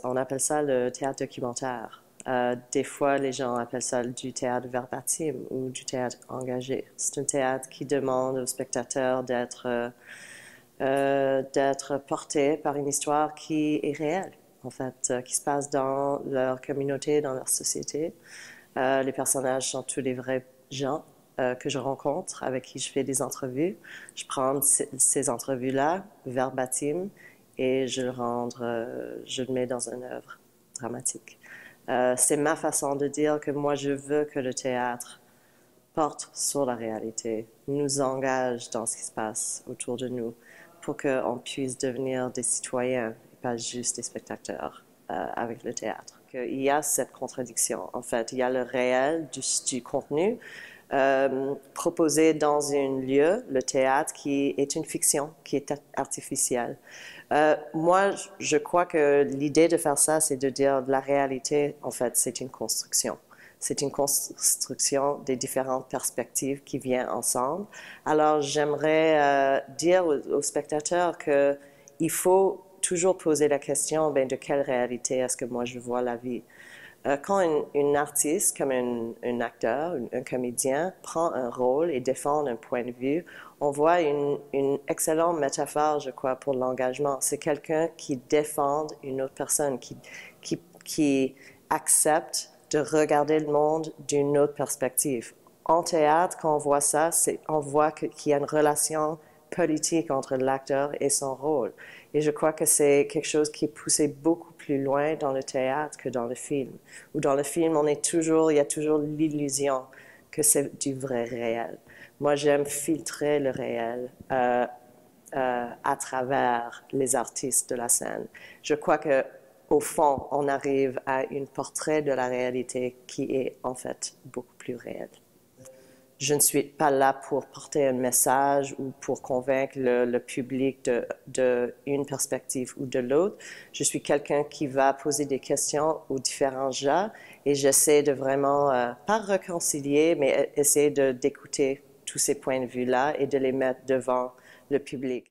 on appelle ça le théâtre documentaire. Des fois, les gens appellent ça du théâtre verbatim ou du théâtre engagé. C'est un théâtre qui demande aux spectateurs d'être portés par une histoire qui est réelle, en fait, qui se passe dans leur communauté, dans leur société. Les personnages sont tous des vrais gens que je rencontre, avec qui je fais des entrevues. Je prends ces entrevues-là, verbatim, et je le mets dans une œuvre dramatique. C'est ma façon de dire que moi, je veux que le théâtre porte sur la réalité, nous engage dans ce qui se passe autour de nous, pour qu'on puisse devenir des citoyens, et pas juste des spectateurs avec le théâtre. Il y a cette contradiction, en fait. Il y a le réel du contenu proposé dans un lieu, le théâtre, qui est une fiction, qui est artificielle. Moi, je crois que l'idée de faire ça, c'est de dire la réalité, en fait, c'est une construction. C'est une construction des différentes perspectives qui viennent ensemble. Alors, j'aimerais dire aux spectateurs qu'il faut toujours poser la question, ben, de quelle réalité est-ce que moi je vois la vie? Quand une artiste, comme un acteur, un comédien, prend un rôle et défend un point de vue, on voit une excellente métaphore, je crois, pour l'engagement. C'est quelqu'un qui défend une autre personne, qui accepte de regarder le monde d'une autre perspective. En théâtre, quand on voit ça, on voit qu'il y a une relation politique entre l'acteur et son rôle. Et je crois que c'est quelque chose qui est poussé beaucoup plus loin dans le théâtre que dans le film. Ou dans le film, il y a toujours l'illusion que c'est du vrai réel. Moi, j'aime filtrer le réel à travers les artistes de la scène. Je crois que au fond, on arrive à un portrait de la réalité qui est en fait beaucoup plus réel. Je ne suis pas là pour porter un message ou pour convaincre le public d'une perspective ou de l'autre. Je suis quelqu'un qui va poser des questions aux différents gens et j'essaie de vraiment, pas réconcilier, mais essayer d'écouter tous ces points de vue-là et de les mettre devant le public.